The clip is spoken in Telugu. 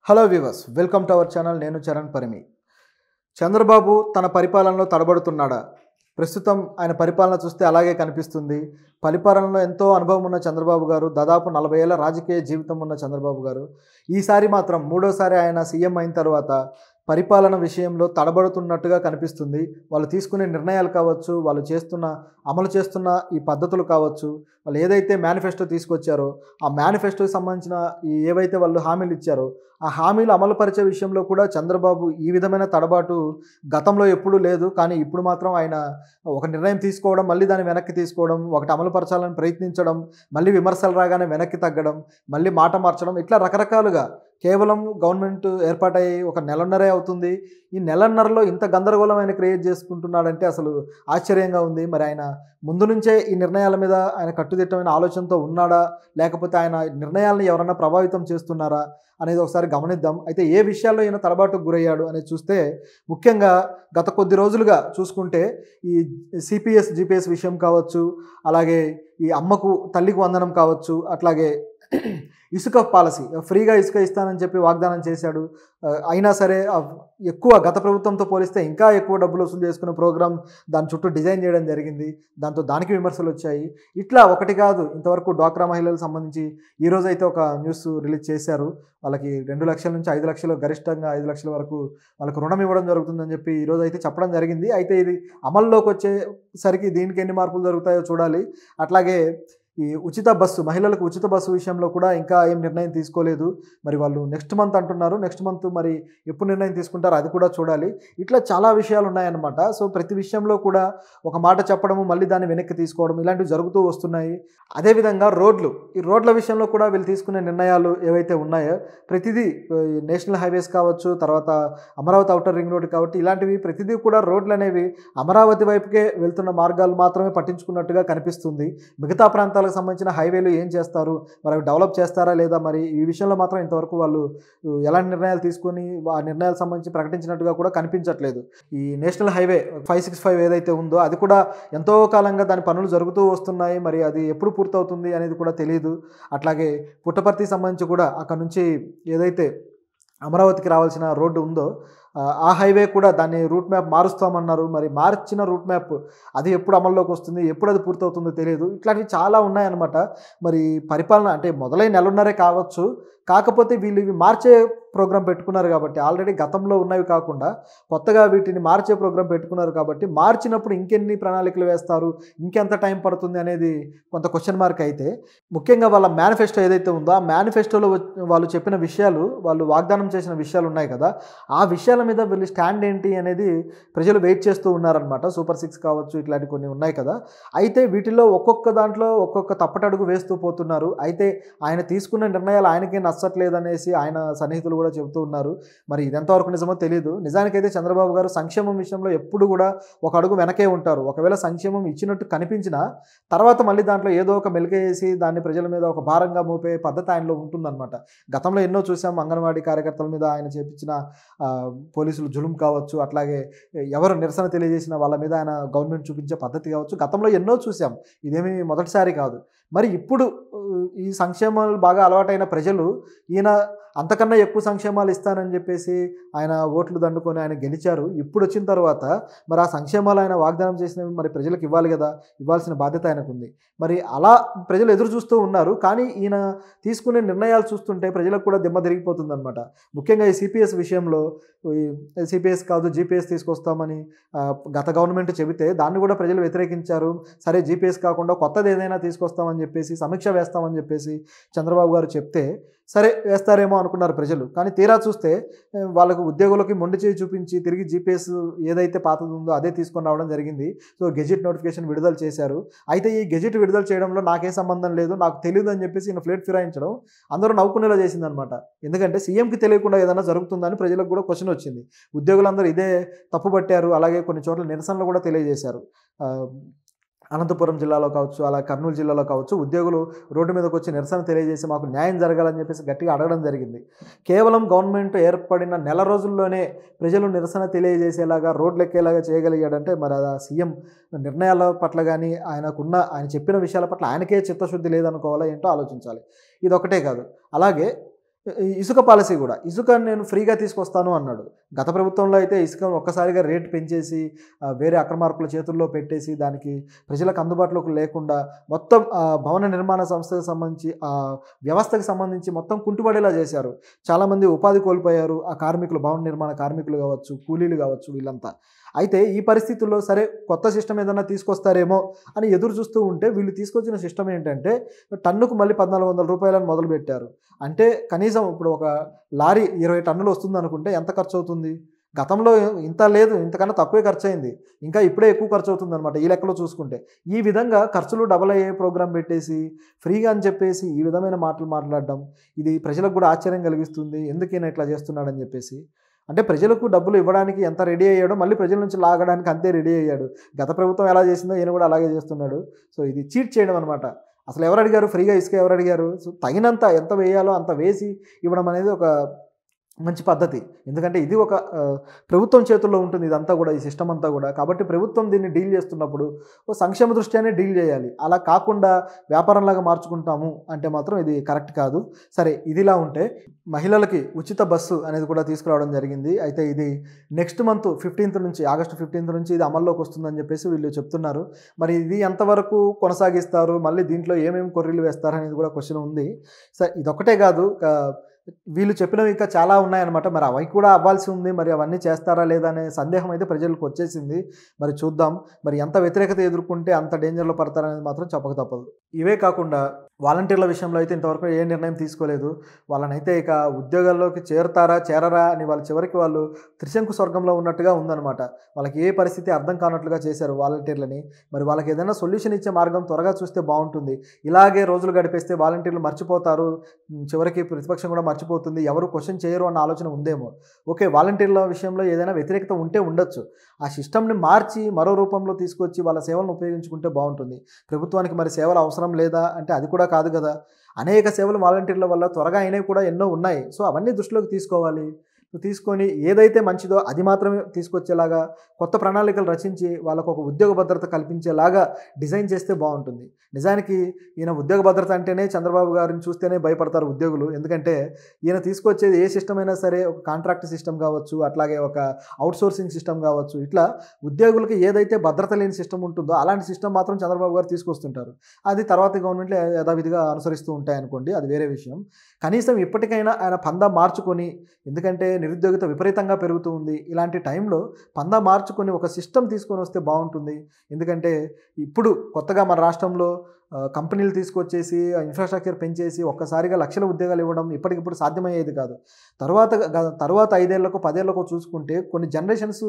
Hello viewers, welcome to our channel. నేను చరణ్ పరిమి. చంద్రబాబు తన పరిపాలనలో తడబడుతున్నాడా? ప్రస్తుతం ఆయన పరిపాలన చూస్తే అలాగే కనిపిస్తుంది. పరిపాలనలో ఎంతో అనుభవం ఉన్న చంద్రబాబు గారు, దాదాపు 40 ఏళ్ల రాజకీయ జీవితం ఉన్న చంద్రబాబు గారు ఈసారి మాత్రం మూడోసారి ఆయన సీఎం అయిన తర్వాత పరిపాలన విషయంలో తడబడుతున్నట్టుగా కనిపిస్తుంది. వాళ్ళు తీసుకునే నిర్ణయాలు కావచ్చు, వాళ్ళు అమలు చేస్తున్న ఈ పద్ధతులు కావచ్చు, వాళ్ళు ఏదైతే మేనిఫెస్టో తీసుకొచ్చారో ఆ మేనిఫెస్టోకి సంబంధించిన ఏవైతే వాళ్ళు హామీలు ఇచ్చారో ఆ హామీలు అమలుపరిచే విషయంలో కూడా చంద్రబాబు ఈ విధమైన తడబాటు గతంలో ఎప్పుడూ లేదు. కానీ ఇప్పుడు మాత్రం ఆయన ఒక నిర్ణయం తీసుకోవడం, మళ్ళీ దాన్ని వెనక్కి తీసుకోవడం, ఒకటి అమలుపరచాలని ప్రయత్నించడం, మళ్ళీ విమర్శలు రాగానే వెనక్కి తగ్గడం, మళ్ళీ మాట మార్చడం, ఇట్లా రకరకాలుగా కేవలం గవర్నమెంట్ ఏర్పాటై ఒక నెలన్నరే అవుతుంది. ఈ నెలన్నరలో ఇంత గందరగోళం ఆయన క్రియేట్ చేసుకుంటున్నాడంటే అసలు ఆశ్చర్యంగా ఉంది. మరి ఆయన ముందు నుంచే ఈ నిర్ణయాల మీద ఆయన కట్టుదిట్టమైన ఆలోచనతో ఉన్నాడా, లేకపోతే ఆయన నిర్ణయాలను ఎవరన్నా ప్రభావితం చేస్తున్నారా అనేది ఒకసారి గమనిద్దాం. అయితే ఏ విషయాల్లో ఈయన తడబాటుకు గురయ్యాడు అనేది చూస్తే ముఖ్యంగా గత కొద్ది రోజులుగా చూసుకుంటే ఈ సిపిఎస్ జిపిఎస్ విషయం కావచ్చు, అలాగే ఈ అమ్మకు తల్లికి వందనం కావచ్చు, అట్లాగే ఇసుక పాలసీ ఫ్రీగా ఇసుక ఇస్తానని చెప్పి వాగ్దానం చేశాడు. అయినా సరే ఎక్కువ గత ప్రభుత్వంతో పోలిస్తే ఇంకా ఎక్కువ డబ్బులు వసూలు చేసుకునే ప్రోగ్రాం దాని చుట్టూ డిజైన్ చేయడం జరిగింది. దానికి విమర్శలు వచ్చాయి. ఇట్లా ఒకటి కాదు, ఇంతవరకు డ్వాక్రా మహిళలకు సంబంధించి ఈరోజు అయితే ఒక న్యూస్ రిలీజ్ చేశారు. వాళ్ళకి 2 లక్షల నుంచి 5 లక్షలు, గరిష్టంగా 5 లక్షల వరకు వాళ్ళకు రుణం ఇవ్వడం జరుగుతుందని చెప్పి ఈరోజు అయితే చెప్పడం జరిగింది. అయితే ఇది అమల్లోకి వచ్చేసరికి దీనికి ఎన్ని మార్పులు జరుగుతాయో చూడాలి. అట్లాగే ఈ ఉచిత బస్సు, మహిళలకు ఉచిత బస్సు విషయంలో కూడా ఇంకా ఏం నిర్ణయం తీసుకోలేదు. మరి వాళ్ళు నెక్స్ట్ మంత్ అంటున్నారు. నెక్స్ట్ మంత్ మరి ఎప్పుడు నిర్ణయం తీసుకుంటారో అది కూడా చూడాలి. ఇట్లా చాలా విషయాలు ఉన్నాయన్నమాట. సో ప్రతి విషయంలో కూడా ఒక మాట చెప్పడము, మళ్ళీ దాన్ని వెనక్కి తీసుకోవడం, ఇలాంటివి జరుగుతూ వస్తున్నాయి. అదేవిధంగా ఈ రోడ్ల విషయంలో కూడా వీళ్ళు తీసుకునే నిర్ణయాలు ఏవైతే ఉన్నాయో ప్రతిదీ నేషనల్ హైవేస్ కావచ్చు, తర్వాత అమరావతి ఔటర్ రింగ్ రోడ్ కాబట్టి ఇలాంటివి ప్రతిదీ కూడా రోడ్లు అనేవి అమరావతి వైపుకే వెళ్తున్న మార్గాలు మాత్రమే పట్టించుకున్నట్టుగా కనిపిస్తుంది. మిగతా ప్రాంతాలకు సంబంధించిన హైవేలు ఏం చేస్తారు, మరి అవి డెవలప్ చేస్తారా లేదా, మరి ఈ విషయంలో మాత్రం ఇంతవరకు వాళ్ళు ఎలాంటి నిర్ణయాలు తీసుకొని ఆ నిర్ణయాలకు సంబంధించి ప్రకటించినట్టుగా కూడా కనిపించట్లేదు. ఈ నేషనల్ హైవే 565 ఏదైతే ఉందో అది కూడా ఎంతో కాలంగా దాని పనులు జరుగుతూ వస్తున్నాయి. మరి అది ఎప్పుడు పూర్తవుతుంది అనేది కూడా తెలియదు. అట్లాగే పుట్టపర్తికి సంబంధించి కూడా అక్కడ నుంచి ఏదైతే అమరావతికి రావాల్సిన రోడ్డు ఉందో ఆ హైవే కూడా దాన్ని రూట్ మ్యాప్ మారుస్తామన్నారు. మరి మార్చిన రూట్ మ్యాప్ అది ఎప్పుడు అమల్లోకి వస్తుంది, ఎప్పుడు అది పూర్తవుతుందో తెలియదు. ఇట్లాంటివి చాలా ఉన్నాయన్నమాట. మరి పరిపాలన అంటే మొదలై నెలన్నరే కావచ్చు, కాకపోతే వీళ్ళు ఇవి మార్చే ప్రోగ్రాం పెట్టుకున్నారు కాబట్టి, ఆల్రెడీ గతంలో ఉన్నవి కాకుండా కొత్తగా వీటిని మార్చే ప్రోగ్రాం పెట్టుకున్నారు కాబట్టి మార్చినప్పుడు ఇంకెన్ని ప్రణాళికలు వేస్తారు, ఇంకెంత టైం పడుతుంది అనేది కొంత క్వశ్చన్ మార్క్. అయితే ముఖ్యంగా వాళ్ళ మేనిఫెస్టో ఏదైతే ఉందో ఆ మేనిఫెస్టోలో వాళ్ళు చెప్పిన విషయాలు, వాళ్ళు వాగ్దానం చేసిన విషయాలు ఉన్నాయి కదా, ఆ విషయాల మీద వీళ్ళు స్టాండ్ ఏంటి అనేది ప్రజలు వెయిట్ చేస్తూ ఉన్నారనమాట. సూపర్ 6 కావచ్చు, ఇట్లాంటి కొన్ని ఉన్నాయి కదా. అయితే వీటిల్లో ఒక్కొక్క దాంట్లో ఒక్కొక్క తప్పటడుగు వేస్తూ పోతున్నారు. అయితే ఆయన తీసుకున్న నిర్ణయాలు ఆయనకే నచ్చట్లేదనేసి ఆయన సన్నిహితులు కూడా చెబుతూ ఉన్నారు. మరి ఇది ఎంతవరకు నిజమో తెలియదు. నిజానికైతే చంద్రబాబు గారు సంక్షేమం విషయంలో ఎప్పుడు కూడా ఒక అడుగు వెనకే ఉంటారు. ఒకవేళ సంక్షేమం ఇచ్చినట్టు కనిపించినా తర్వాత మళ్ళీ దాంట్లో ఏదో ఒక మెలికేసి దాన్ని ప్రజల మీద ఒక భారంగా మోపే పద్ధతి ఆయనలో ఉంటుందన్నమాట. గతంలో ఎన్నో చూసాం. అంగన్వాడీ కార్యకర్తల మీద ఆయన చేపించిన పోలీసులు జులుం కావచ్చు, అట్లాగే ఎవరు నిరసన తెలియజేసిన వాళ్ళ మీద ఆయన గవర్నమెంట్ చూపించే పద్ధతి కావచ్చు, గతంలో ఎన్నో చూసాం. ఇదేమీ మొదటిసారి కాదు. మరి ఇప్పుడు ఈ సంక్షేమాలు బాగా అలవాటైన ప్రజలు ఈయన అంతకన్నా ఎక్కువ సంక్షేమాలు ఇస్తానని చెప్పేసి ఆయన ఓట్లు దండుకొని ఆయన గెలిచారు. ఇప్పుడు వచ్చిన తర్వాత మరి ఆ సంక్షేమాలు ఆయన వాగ్దానం చేసినవి మరి ప్రజలకు ఇవ్వాలి కదా, ఇవ్వాల్సిన బాధ్యత ఆయనకు ఉంది. మరి అలా ప్రజలు ఎదురు చూస్తూ ఉన్నారు. కానీ ఈయన తీసుకునే నిర్ణయాలు చూస్తుంటే ప్రజలకు కూడా దిమ్మ తిరిగిపోతుందన్నమాట. ముఖ్యంగా ఈ సిపిఎస్ విషయంలో సిపిఎస్ కాదు జిపిఎస్ తీసుకొస్తామని గత గవర్నమెంట్ చెబితే దాన్ని కూడా ప్రజలు వ్యతిరేకించారు. సరే జిపిఎస్ కాకుండా కొత్తది ఏదైనా తీసుకొస్తామని చెప్పేసి, సమీక్ష వేస్తామని చెప్పేసి చంద్రబాబు గారు చెప్తే సరే వేస్తారేమో అనుకున్నారు ప్రజలు. కానీ తీరా చూస్తే వాళ్ళకు ఉద్యోగులకి మొండి చేయి చూపించి తిరిగి జీపీఎస్ ఏదైతే పాతది ఉందో అదే తీసుకొని రావడం జరిగింది. సో గెజిట్ నోటిఫికేషన్ విడుదల చేశారు. అయితే ఈ గెజిట్ విడుదల చేయడంలో నాకే సంబంధం లేదు, నాకు తెలియదు అని చెప్పేసి ఈయన ఫ్లేట్ ఫిరాయించడం అందరూ నవ్వుకునేలా చేసిందనమాట. ఎందుకంటే సీఎంకి తెలియకుండా ఏదైనా జరుగుతుందని ప్రజలకు కూడా క్వశ్చన్ వచ్చింది. ఉద్యోగులందరూ ఇదే తప్పుపట్టారు. అలాగే కొన్ని చోట్ల నిరసనలు కూడా తెలియజేశారు. అనంతపురం జిల్లాలో కావచ్చు, అలా కర్నూలు జిల్లాలో కావచ్చు, ఉద్యోగులు రోడ్డు మీదకి వచ్చి నిరసన తెలియజేసి మాకు న్యాయం జరగాలని చెప్పేసి గట్టిగా అడగడం జరిగింది. కేవలం గవర్నమెంట్ ఏర్పడిన నెల రోజుల్లోనే ప్రజలు నిరసన తెలియజేసేలాగా రోడ్లు ఎక్కేలాగా చేయగలిగాడంటే మరి ఆ సీఎం నిర్ణయాల పట్ల కానీ ఆయన చెప్పిన విషయాల పట్ల ఆయనకే చిత్తశుద్ధి లేదనుకోవాలా ఏంటో ఆలోచించాలి. ఇది ఒకటే కాదు, అలాగే ఇసుక పాలసీ కూడా ఇసుక నేను ఫ్రీగా తీసుకొస్తాను అన్నాడు. గత ప్రభుత్వంలో అయితే ఇసుక ఒక్కసారిగా రేటు పెంచేసి వేరే అక్రమార్కుల చేతుల్లో పెట్టేసి దానికి ప్రజలకు అందుబాటులోకి లేకుండా మొత్తం భవన నిర్మాణ సంస్థకు సంబంధించి వ్యవస్థకు సంబంధించి మొత్తం కుంటుపడేలా చేశారు. చాలామంది ఉపాధి కోల్పోయారు. ఆ కార్మికులు, భవన నిర్మాణ కార్మికులు కావచ్చు, కూలీలు కావచ్చు, వీళ్ళంతా. అయితే ఈ పరిస్థితుల్లో సరే కొత్త సిస్టమ్ ఏదైనా తీసుకొస్తారేమో అని ఎదురు చూస్తూ ఉంటే వీళ్ళు తీసుకొచ్చిన సిస్టమ్ ఏంటంటే టన్నుకు మళ్ళీ 1,400 రూపాయలని మొదలుపెట్టారు. అంటే కనీసం ఇప్పుడు ఒక లారీ 20 టన్నులు వస్తుంది అనుకుంటే ఎంత ఖర్చు అవుతుంది? గతంలో ఇంత లేదు, ఇంతకన్నా తక్కువే ఖర్చు అయింది. ఇంకా ఇప్పుడే ఎక్కువ ఖర్చు అవుతుందన్నమాట ఈ లెక్కలో చూసుకుంటే. ఈ విధంగా ఖర్చులు డబల్ అయ్యే ప్రోగ్రామ్ పెట్టేసి ఫ్రీగా అని చెప్పేసి ఈ విధమైన మాటలు మాట్లాడడం ఇది ప్రజలకు కూడా ఆశ్చర్యం కలిగిస్తుంది. ఎందుకైనా ఇట్లా చేస్తున్నాడని చెప్పేసి. అంటే ప్రజలకు డబ్బులు ఇవ్వడానికి ఎంత రెడీ అయ్యాడో మళ్ళీ ప్రజల నుంచి లాగడానికి అంతే రెడీ అయ్యాడు. గత ప్రభుత్వం ఎలా చేసిందో ఈయన కూడా అలాగే చేస్తున్నాడు. సో ఇది చీట్ చేయడం అనమాట. అసలు ఎవరు అడిగారు? ఫ్రీగా ఇసుక ఎవరు అడిగారు? సో తగినంత ఎంత వేయాలో అంత వేసి ఇవ్వడం అనేది ఒక మంచి పద్ధతి. ఎందుకంటే ఇది ఒక ప్రభుత్వం చేతుల్లో ఉంటుంది ఇదంతా కూడా, ఈ సిస్టమ్ అంతా కూడా. కాబట్టి ప్రభుత్వం దీన్ని డీల్ చేస్తున్నప్పుడు ఓ సంక్షేమ దృష్ట్యానే డీల్ చేయాలి. అలా కాకుండా వ్యాపారంలాగా మార్చుకుంటాము అంటే మాత్రం ఇది కరెక్ట్ కాదు. సరే, ఇదిలా ఉంటే మహిళలకి ఉచిత బస్సు అనేది కూడా తీసుకురావడం జరిగింది. అయితే ఇది నెక్స్ట్ మంత్ 15th నుంచి, ఆగస్టు 15th నుంచి ఇది అమల్లోకి వస్తుందని చెప్పేసి వీళ్ళు చెప్తున్నారు. మరి ఇది ఎంతవరకు కొనసాగిస్తారు, మళ్ళీ దీంట్లో ఏమేమి కొర్రీలు వేస్తారు అనేది కూడా క్వశ్చన్ ఉంది. సరే, ఇదొక్కటే కాదు, వీళ్ళు చెప్పినవి ఇంకా చాలా ఉన్నాయన్నమాట. మరి అవి కూడా అవ్వాల్సి ఉంది. మరి అవన్నీ చేస్తారా లేదా అనే సందేహం అయితే ప్రజలకు వచ్చేసింది. మరి చూద్దాం. మరి ఎంత వ్యతిరేకత ఎదుర్కొంటే అంత డేంజర్లో పడతారనేది మాత్రం చెప్పక తప్పదు. ఇవే కాకుండా వాలంటీర్ల విషయంలో అయితే ఇంతవరకు ఏ నిర్ణయం తీసుకోలేదు. వాళ్ళనైతే ఇక ఉద్యోగాల్లోకి చేరతారా చేరరా అని చివరికి వాళ్ళు త్రిశంకు స్వర్గంలో ఉన్నట్టుగా ఉందన్నమాట. వాళ్ళకి ఏ పరిస్థితి అర్థం కానట్లుగా చేశారు వాలంటీర్లని. మరి వాళ్ళకి ఏదైనా సొల్యూషన్ ఇచ్చే మార్గం త్వరగా చూస్తే బాగుంటుంది. ఇలాగే రోజులు గడిపేస్తే వాలంటీర్లు మర్చిపోతారు, చివరికి ప్రతిపక్షం కూడా మర్చిపోతుంది, ఎవరు క్వశ్చన్ చేయరు అన్న ఆలోచన ఉందేమో. ఓకే, వాలంటీర్ల విషయంలో ఏదైనా వ్యతిరేకత ఉంటే ఉండొచ్చు. ఆ సిస్టమ్ని మార్చి మరో రూపంలో తీసుకొచ్చి వాళ్ళ సేవలను ఉపయోగించుకుంటే బాగుంటుంది. ప్రభుత్వానికి మరి సేవలు అవసరం లేదా అంటే అది కూడా కాదు కదా. అనేక సేవలు వాలంటీర్ల వల్ల త్వరగా అయినవి కూడా ఎన్నో ఉన్నాయి. సో అవన్నీ దృష్టిలోకి తీసుకోవాలి. తీసుకొని ఏదైతే మంచిదో అది మాత్రమే తీసుకొచ్చేలాగా కొత్త ప్రణాళికలు రచించి వాళ్ళకు ఒక ఉద్యోగ భద్రత కల్పించేలాగా డిజైన్ చేస్తే బాగుంటుంది. నిజానికి ఈయన ఉద్యోగ భద్రత అంటేనే చంద్రబాబు గారిని చూస్తేనే భయపడతారు ఉద్యోగులు. ఎందుకంటే ఈయన తీసుకొచ్చేది ఏ సిస్టమ్ అయినా సరే, ఒక కాంట్రాక్ట్ సిస్టమ్ కావచ్చు, అట్లాగే ఒక అవుట్సోర్సింగ్ సిస్టమ్ కావచ్చు, ఇట్లా ఉద్యోగులకి ఏదైతే భద్రత లేని సిస్టమ్ ఉంటుందో అలాంటి సిస్టమ్ మాత్రం చంద్రబాబు గారు తీసుకొస్తుంటారు. అది తర్వాత గవర్నమెంట్లు యథావిధిగా అనుసరిస్తూ ఉంటాయి అనుకోండి, అది వేరే విషయం. కనీసం ఇప్పటికైనా ఆయన పందా మార్చుకొని, ఎందుకంటే నిరుద్యోగిత విపరీతంగా పెరుగుతూ ఉంది, ఇలాంటి టైంలో పందా మార్చుకొని ఒక సిస్టమ్ తీసుకొని వస్తే బాగుంటుంది. ఎందుకంటే ఇప్పుడు కొత్తగా మన రాష్ట్రంలో కంపెనీలు తీసుకొచ్చేసి ఇన్ఫ్రాస్ట్రక్చర్ పెంచేసి ఒక్కసారిగా లక్షల ఉద్యోగాలు ఇవ్వడం ఇప్పటికిప్పుడు సాధ్యమయ్యేది కాదు. తర్వాత 5 ఏళ్లకు 10 ఏళ్లకు చూసుకుంటే కొన్ని జనరేషన్స్